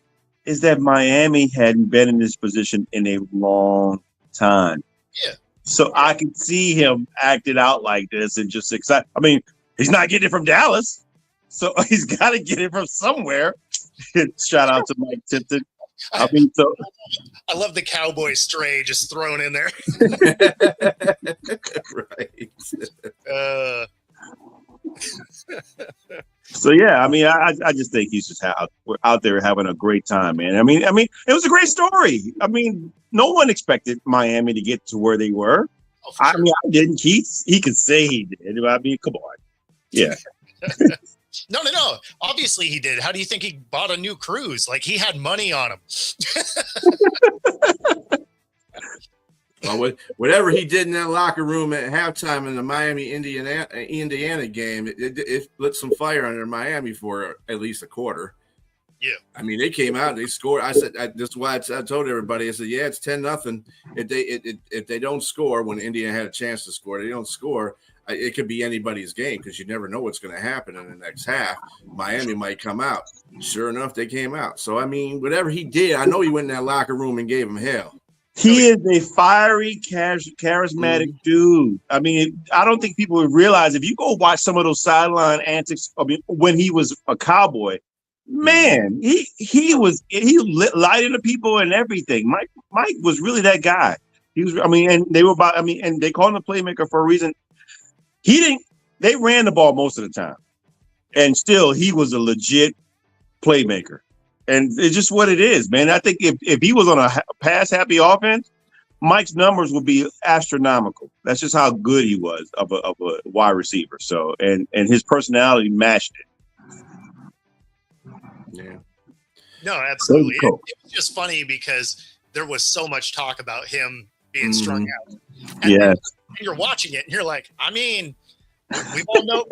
is that Miami hadn't been in this position in a long time. Yeah. So I can see him acting out like this and just excited. I mean, he's not getting it from Dallas, so he's got to get it from somewhere. Shout out to Mike Tipton. I mean, so I love the cowboy stray just thrown in there. Right. So yeah, I mean, I just think he's just out there having a great time, man. I mean, it was a great story. I mean, no one expected Miami to get to where they were. Oh, for I sure. mean, I didn't. He could say he did. I mean, come on. Yeah. No. Obviously he did. How do you think he bought a new cruise? Like, he had money on him. Well, whatever he did in that locker room at halftime in the Miami Indiana game, it lit some fire under Miami for at least a quarter. Yeah. I mean, they came out, they scored. I said, this is why I told everybody, I said, yeah, it's 10-0. If they don't score when Indiana had a chance to score, they don't score. It could be anybody's game because you never know what's going to happen in the next half. Miami might come out. Sure enough, they came out. So, I mean, whatever he did, I know he went in that locker room and gave him hell. He is a fiery, charismatic dude. I mean, I don't think people would realize if you go watch some of those sideline antics. I mean, when he was a Cowboy, man, he lighting the people and everything. Mike was really that guy. He was. I mean, and they were about. I mean, and they call him a playmaker for a reason. He didn't. They ran the ball most of the time, and still he was a legit playmaker. And it's just what it is, man. I think if he was on a pass-happy offense, Mike's numbers would be astronomical. That's just how good he was of a wide receiver. So, and his personality matched it. Yeah. No, absolutely. Cool. It was just funny because there was so much talk about him being strung out. And Yeah. then you're watching it and you're like, I mean, we've all known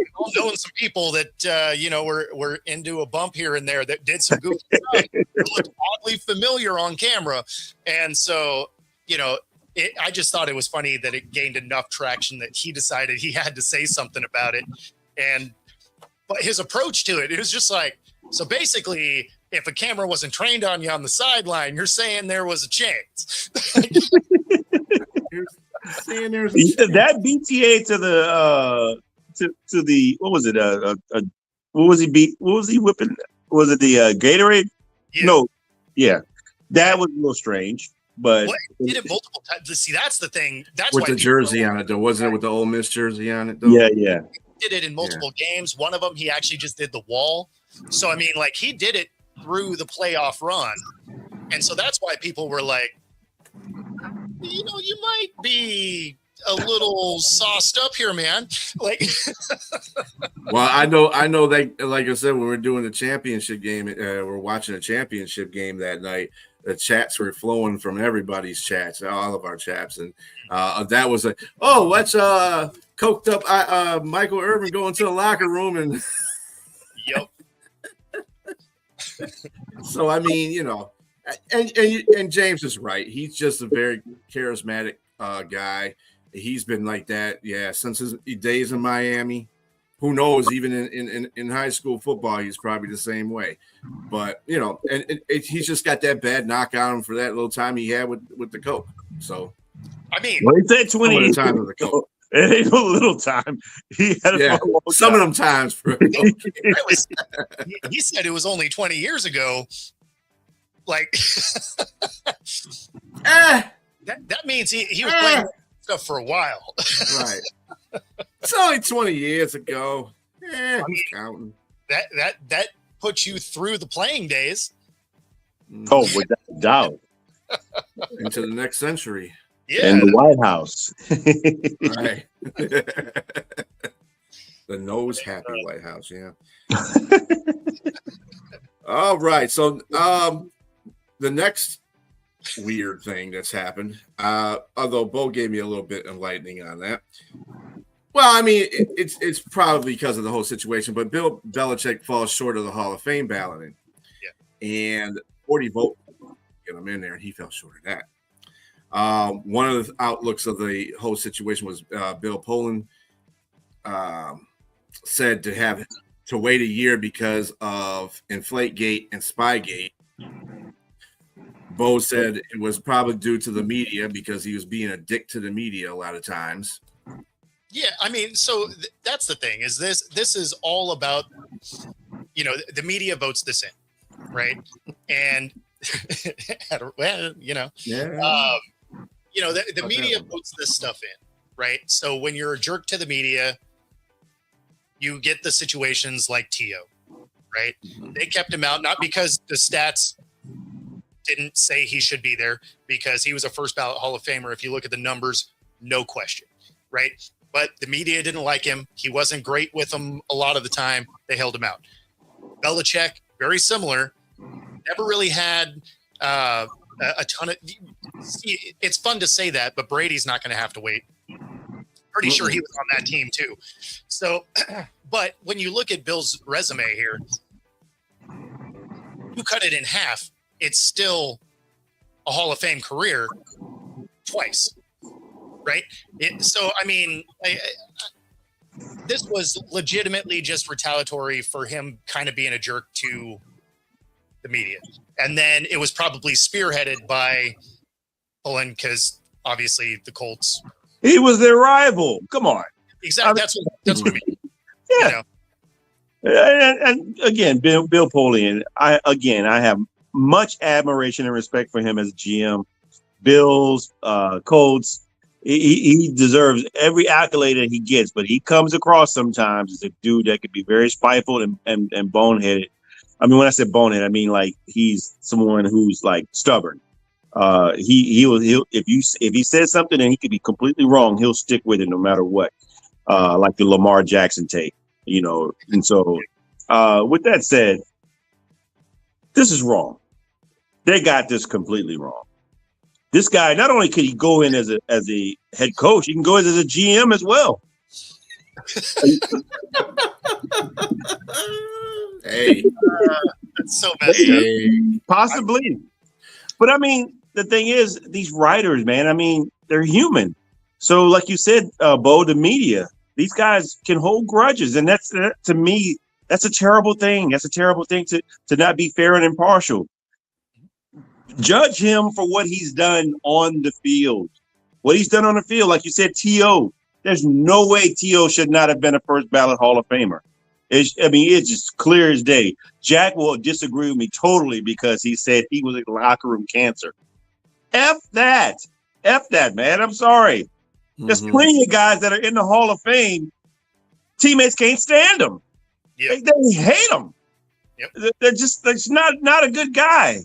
some people that were into a bump here and there that did some goofy stuff. It looked oddly familiar on camera, and so I just thought it was funny that it gained enough traction that he decided he had to say something about it. But his approach to it was just like, so basically, if a camera wasn't trained on you on the sideline, you're saying there was a chance. That BTA to the to the what was it? What was he beat? What was he whipping? Was it the Gatorade? Yeah. No, yeah, that was a little strange, but Well, he did it multiple times. See, that's the thing. That's With why the people jersey are- on it, though. Wasn't it with the Ole Miss jersey on it, though? yeah. He did it in multiple games. One of them, he actually just did the wall. So I mean, like, he did it through the playoff run, and so that's why people were like, you might be a little sauced up here, man. Like, Well, I know that, like I said, when we're doing the championship game, we're watching a championship game that night. The chats were flowing from everybody's chats, all of our chats, and that was like, oh, let's coked up Michael Irvin go into the locker room, and yep. so I mean, and James is right. He's just a very charismatic guy. He's been like that, yeah, since his days in Miami. Who knows? Even in high school football, he's probably the same way. But he's just got that bad knock on him for that little time he had with the Coke. So, I mean, Well, he said 20 times with the Coke. It ain't no little time. He had Yeah, a long some time. of them times. he said it was only 20 years ago. Like, that means he was playing stuff for a while. Right. It's only 20 years ago. Who's counting? that puts you through the playing days. Oh, without a doubt. Into the next century. Yeah, And the White House. Right. The nose happy White House, yeah. All right. So the next weird thing that's happened, although Bo gave me a little bit enlightening on that. Well, I mean, it's probably because of the whole situation, but Bill Belichick falls short of the Hall of Fame balloting. Yeah. And 40 votes get him in there, and he fell short of that. One of the outlooks of the whole situation was Bill Poland said to wait a year because of Inflategate and Spygate. Bo said it was probably due to the media because he was being a dick to the media a lot of times. Yeah, I mean, so that's the thing is this is all about, the media votes this in, right? And well, Yeah. the media puts this stuff in, right? So when you're a jerk to the media, you get the situations like T.O., right? They kept him out, not because the stats didn't say he should be there, because he was a first ballot Hall of Famer. If you look at the numbers, no question, right? But the media didn't like him. He wasn't great with them a lot of the time. They held him out. Belichick, very similar, never really had a ton of. See, it's fun to say that, but Brady's not going to have to wait. Pretty sure he was on that team too. So, but when you look at Bill's resume here, you cut it in half, it's still a Hall of Fame career twice, right? So, I mean, this was legitimately just retaliatory for him kind of being a jerk to the media. And then it was probably spearheaded by Poland because obviously the Colts. He was their rival. Come on. Exactly. That's what I mean. Yeah. And again, Bill Polian, I have much admiration and respect for him as a GM. Bills, Colts, he deserves every accolade that he gets, but he comes across sometimes as a dude that could be very spiteful and boneheaded. I mean, when I say bonehead, I mean like he's someone who's like stubborn. He'll if he says something and he could be completely wrong, he'll stick with it no matter what. Like the Lamar Jackson take, And so, with that said, this is wrong. They got this completely wrong. This guy, not only could he go in as a head coach, he can go in as a GM as well. Hey, that's so messed up. Possibly. But I mean, the thing is, these writers, man, I mean, they're human. So like you said, Bo, the media, these guys can hold grudges. And that's, to me, that's a terrible thing. That's a terrible thing to not be fair and impartial. Judge him for what he's done on the field. What he's done on the field, like you said, T.O., there's no way T.O. should not have been a first ballot Hall of Famer. It's just clear as day. Jack will disagree with me totally because he said he was a locker room cancer. F that, man. I'm sorry. There's plenty of guys that are in the Hall of Fame. Teammates can't stand them. Yep. They hate them. Yep. They're not a good guy.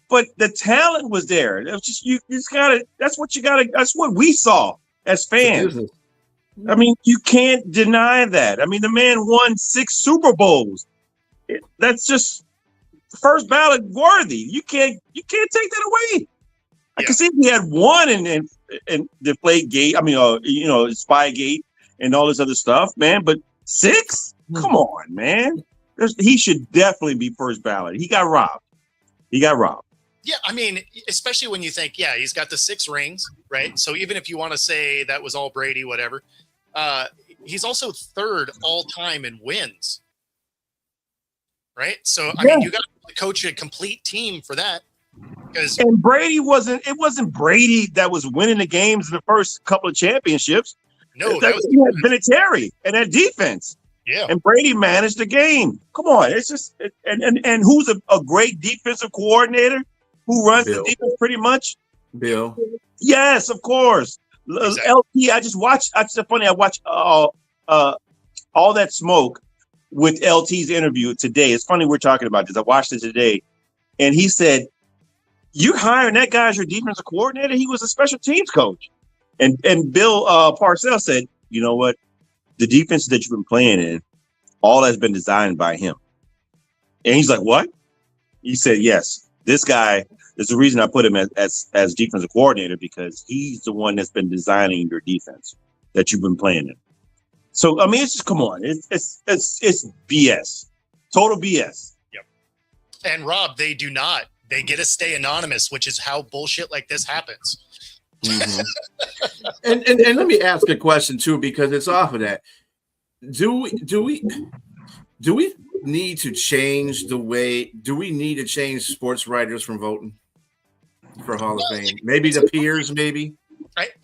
But the talent was there. It was just you just gotta. That's what you gotta. That's what we saw as fans. I mean, you can't deny that. I mean, the man won 6 Super Bowls. That's just first ballot worthy. You can't take that away. I can see if he had one in Deflategate. I mean, Spygate and all this other stuff, man. But 6? Come on, man. He should definitely be first ballot. He got robbed. Yeah, I mean, especially when you think, he's got the 6 rings, right? So even if you want to say that was all Brady, whatever, he's also 3rd all time in wins, right? So I mean, you got to coach a complete team for that. And Brady wasn't Brady that was winning the games in the first couple of championships. No, that was Vinatieri and that defense. Yeah, and Brady managed the game. Come on, it's just and who's a great defensive coordinator who runs the defense pretty much? Bill. Yes, of course. Exactly. LT. I just watched. It's so funny. I watched All That Smoke with LT's interview today. It's funny we're talking about this. I watched it today, and he said, "You're hiring that guy as your defensive coordinator? He was a special teams coach." And Bill Parcells said, "You know what? The defense that you've been playing in, all has been designed by him." And he's like, "What?" He said, "Yes, this guy is the reason I put him as defensive coordinator, because he's the one that's been designing your defense that you've been playing in." So I mean, it's just, come on, it's BS, total BS. Yep. And Rob, they do not. They get to stay anonymous, which is how bullshit like this happens. Mm-hmm. and let me ask a question too, because it's off of that. Do we need to change the way? Do we need to change sports writers from voting for Hall of Fame? Maybe the peers, maybe.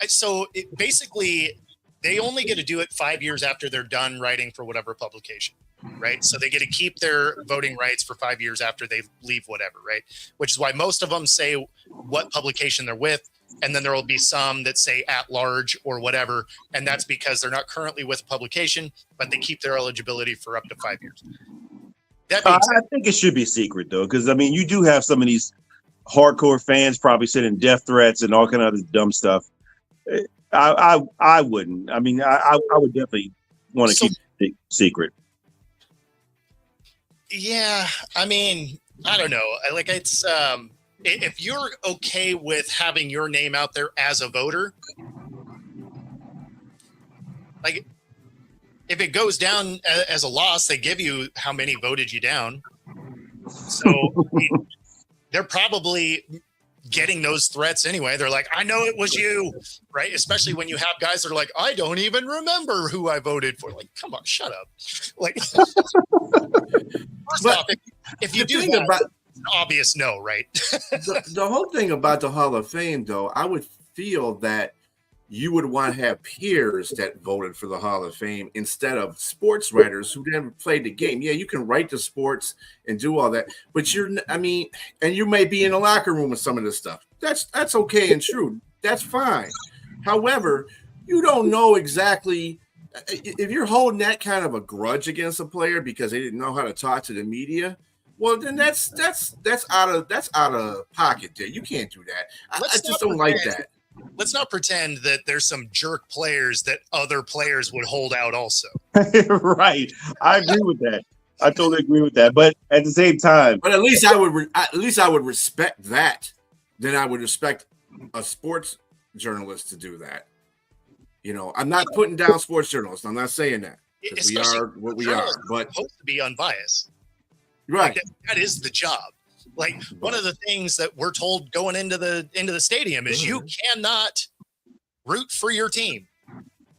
So basically, they only get to do it 5 years after they're done writing for whatever publication, right? So they get to keep their voting rights for 5 years after they leave whatever, right? Which is why most of them say what publication they're with, and then there will be some that say at large or whatever, and that's because they're not currently with a publication, but they keep their eligibility for up to 5 years. That I think it should be secret though, because I mean, you do have some of these hardcore fans probably sending death threats and all kind of other dumb stuff. I wouldn't. I mean, I would definitely want to keep it secret. Yeah, I mean, I don't know. It's if you're okay with having your name out there as a voter, like if it goes down as a loss, they give you how many voted you down. So I mean, they're probably getting those threats anyway. They're like, I know it was you, right? Especially when you have guys that are like, I don't even remember who I voted for. Like, come on, shut up. Like, first off, if you do that, it's an obvious no, right? the whole thing about the Hall of Fame, though, I would feel that you would want to have peers that voted for the Hall of Fame instead of sports writers who never played the game. Yeah, you can write the sports and do all that, but and you may be in the locker room with some of this stuff. That's okay and true. That's fine. However, you don't know exactly if you're holding that kind of a grudge against a player because they didn't know how to talk to the media. Well, then that's out of pocket. There, you can't do that. I just don't like that. Let's not pretend that there's some jerk players that other players would hold out also. Right. I agree with that. I totally agree with that. But at the same time, but at least I would respect that. Then I would respect a sports journalist to do that. You know, I'm not putting down sports journalists. I'm not saying that. We are what we are, but supposed to be unbiased. Right. Like that is the job. Like one of the things that we're told going into the stadium is you cannot root for your team.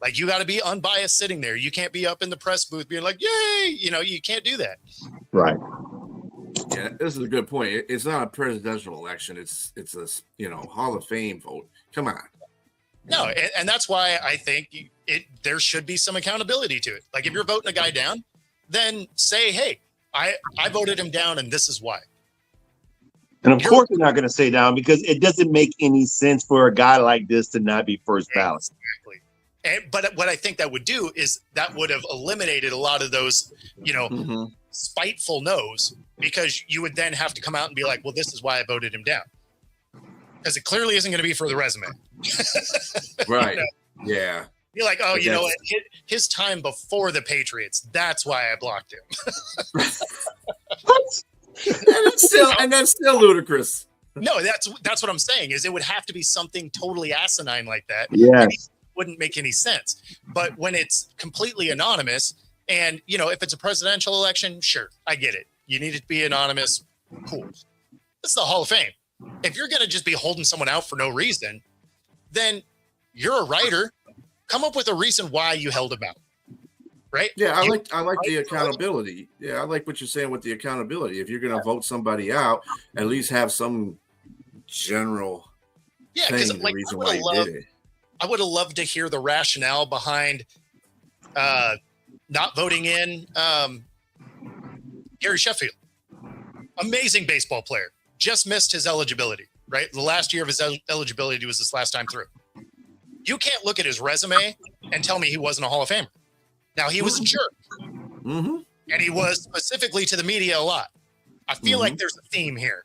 Like you got to be unbiased sitting there. You can't be up in the press booth being like, "Yay!" You know, you can't do that. Right. Yeah, this is a good point. It's not a presidential election. It's a Hall of Fame vote. Come on. No, and that's why I think there should be some accountability to it. Like if you're voting a guy down, then say, "Hey, I voted him down, and this is why." And of course, they're not going to say down because it doesn't make any sense for a guy like this to not be first ballot. Exactly. But what I think that would do is that would have eliminated a lot of those, spiteful no's, because you would then have to come out and be like, well, this is why I voted him down. Because it clearly isn't going to be for the resume. Right. Yeah. You're like, oh, you know what? His time before the Patriots, that's why I blocked him. What? and that's still ludicrous. No, that's what I'm saying is it would have to be something totally asinine like that. Yeah, it wouldn't make any sense. But when it's completely anonymous, and if it's a presidential election, sure, I get it. You need it to be anonymous. Cool. This is the Hall of Fame. If you're gonna just be holding someone out for no reason, then you're a writer. Come up with a reason why you held him out. Right? Yeah, I like the accountability. Yeah, I like what you're saying with the accountability. If you're going to vote somebody out, at least have some general thing, the reason why you did it. I would have loved to hear the rationale behind not voting in Gary Sheffield. Amazing baseball player. Just missed his eligibility, right? The last year of his eligibility was this last time through. You can't look at his resume and tell me he wasn't a Hall of Famer. Now, he was a jerk. Mm-hmm. And he was specifically to the media a lot. I feel like there's a theme here.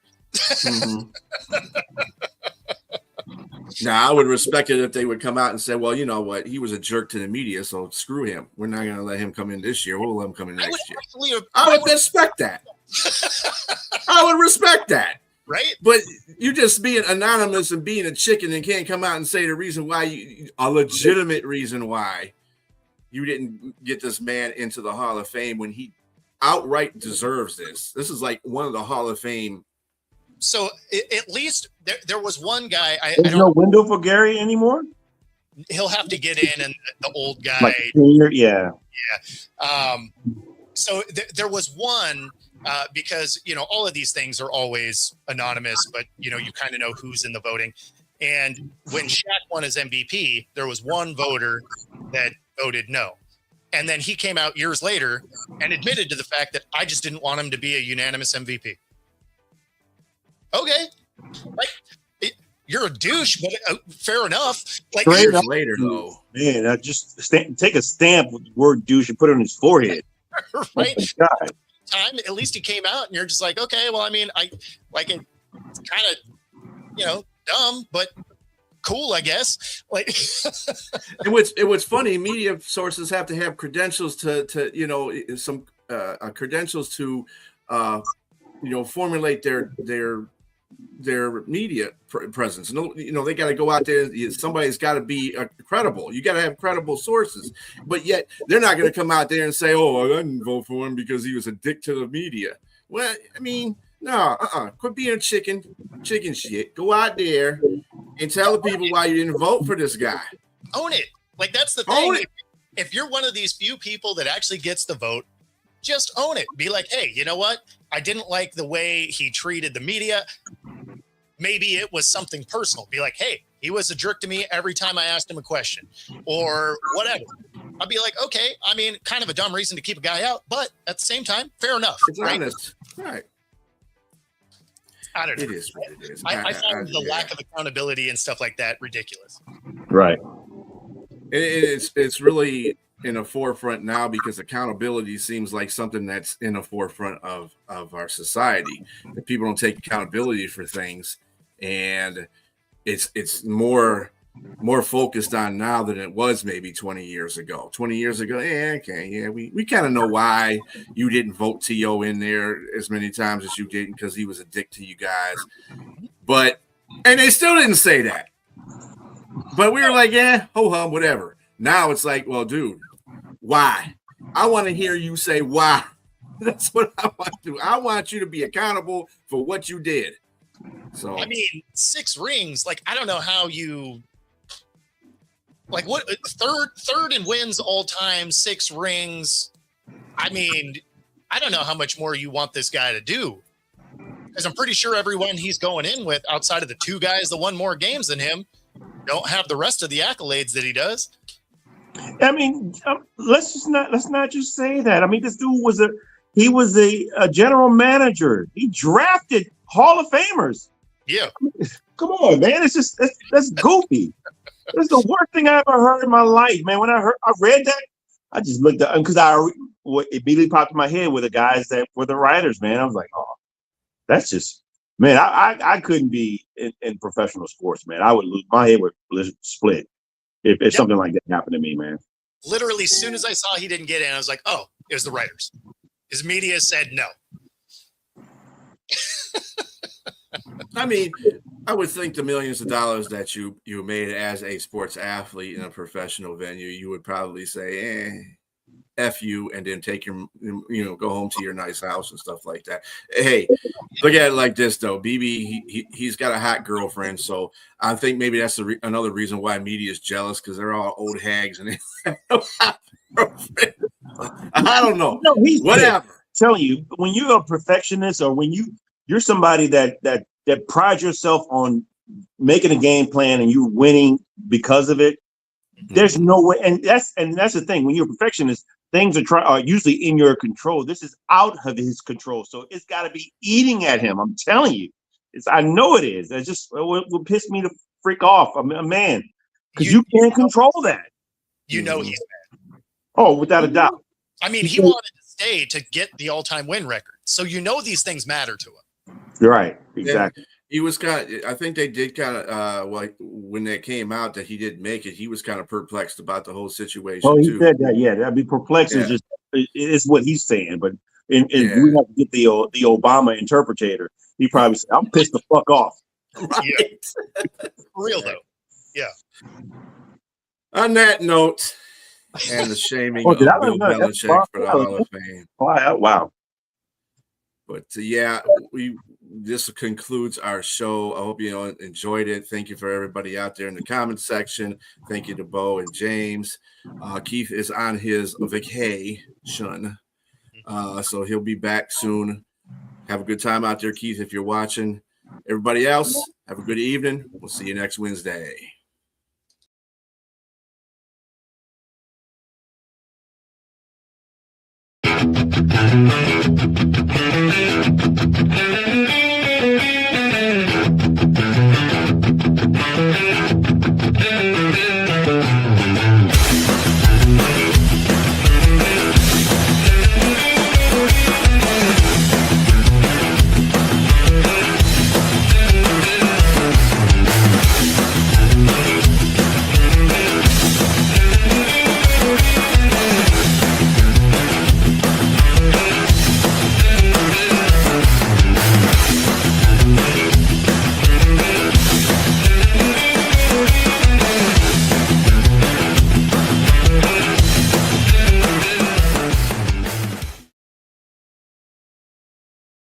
Now, I would respect it if they would come out and say, well, you know what? He was a jerk to the media, so screw him. We're not going to let him come in this year. We'll let him come in next year. I would respect that. I would respect that. Right? But you just being anonymous and being a chicken and can't come out and say the reason why, a legitimate reason why you didn't get this man into the Hall of Fame when he outright deserves this. This is like one of the Hall of Fame. So at least there was one guy. There's no window for Gary anymore. He'll have to get in, and the old guy. Like senior, yeah. So there was one because all of these things are always anonymous, but you kind of know who's in the voting. And when Shaq won his MVP, there was one voter that voted no. And then he came out years later and admitted to the fact that I just didn't want him to be a unanimous MVP. Okay. You're a douche, but fair enough. Like years later, though. Man, I just take a stamp with the word douche and put it on his forehead. Right? Oh God. Time, at least he came out and you're just like, okay, well, I mean, I like it kind of, dumb, but cool, I guess. Like it was funny. Media sources have to have credentials to some credentials to formulate their media presence. No, they got to go out there. Somebody's got to be credible. You got to have credible sources. But yet they're not going to come out there and say, "Oh, I didn't vote for him because he was a dick to the media." Well, I mean, no, quit being chicken shit. Go out there and tell the people why you didn't vote for this guy. Own it. Like that's the thing. If you're one of these few people that actually gets the vote, just own it. Be like, hey, you know what? I didn't like the way he treated the media. Maybe it was something personal. Be like, hey, he was a jerk to me every time I asked him a question or whatever. I'll be like, okay, I mean, kind of a dumb reason to keep a guy out, but at the same time, fair enough. It's honest. Right. I don't know. It is what it is. I find the lack of accountability and stuff like that ridiculous. Right. It's really in the forefront now because accountability seems like something that's in the forefront of our society. That people don't take accountability for things, and it's more focused on now than it was maybe 20 years ago. 20 years ago, we kind of know why you didn't vote T.O. in there as many times as you didn't because he was a dick to you guys. And they still didn't say that. But we were like, ho-hum, whatever. Now it's like, well, dude, why? I want to hear you say why. That's what I want to do. I want you to be accountable for what you did. So I mean, 6 rings, like I don't know how you like what third in wins all time, 6 rings. I mean, I don't know how much more you want this guy to do. Because I'm pretty sure everyone he's going in with outside of the 2 guys that won more games than him don't have the rest of the accolades that he does. I mean, let's not just say that. I mean, this dude was a general manager. He drafted Hall of Famers. Yeah. Come on, man. It's just that's goofy. That's the worst thing I ever heard in my life, man. When I read that, I just looked up because what immediately popped in my head were the guys that were the writers, man. I was like, oh, that's just, man. I couldn't be in professional sports, man. I would lose. My head would split if something like that happened to me, man. Literally, as soon as I saw he didn't get in, I was like, oh, it was the writers. His media said no. I mean, I would think the millions of dollars that you made as a sports athlete in a professional venue, you would probably say, F you, and then take your, go home to your nice house and stuff like that. Hey, look at it like this, though. BB, he's got a hot girlfriend, so I think maybe that's another reason why media is jealous, because they're all old hags and they have no hot girlfriend. I don't know. No, whatever. I'm telling you, when you're a perfectionist or when you're somebody that prides yourself on making a game plan and you're winning because of it, there's no way. And that's the thing. When you're a perfectionist, things are usually in your control. This is out of his control. So it's got to be eating at him. I'm telling you. I know it is. It's just what pissed me the freak off. I'm a man. Because you can't control that. You know he's mad. Oh, without a doubt. I mean, he wanted to stay to get the all-time win record. So these things matter to him. Right. Exactly. He was I think they did kind of like when they came out that he didn't make it, he was kind of perplexed about the whole situation. Oh, he too. said that. Yeah, that'd be perplexing. Yeah. It's what he's saying, but we Yeah. have to get the Obama interpreter. He probably said, "I'm pissed the fuck off." Right. For real though. Yeah. On that note, and the shaming Oh, of did I Bill learn that? That's Belichick for the Hall of Fame. Wow. But this concludes our show. I hope you enjoyed it. Thank you for everybody out there in the comment section. Thank you to Bo and James. Keith is on his vacation, so he'll be back soon. Have a good time out there, Keith, if you're watching. Everybody else, have a good evening. We'll see you next Wednesday.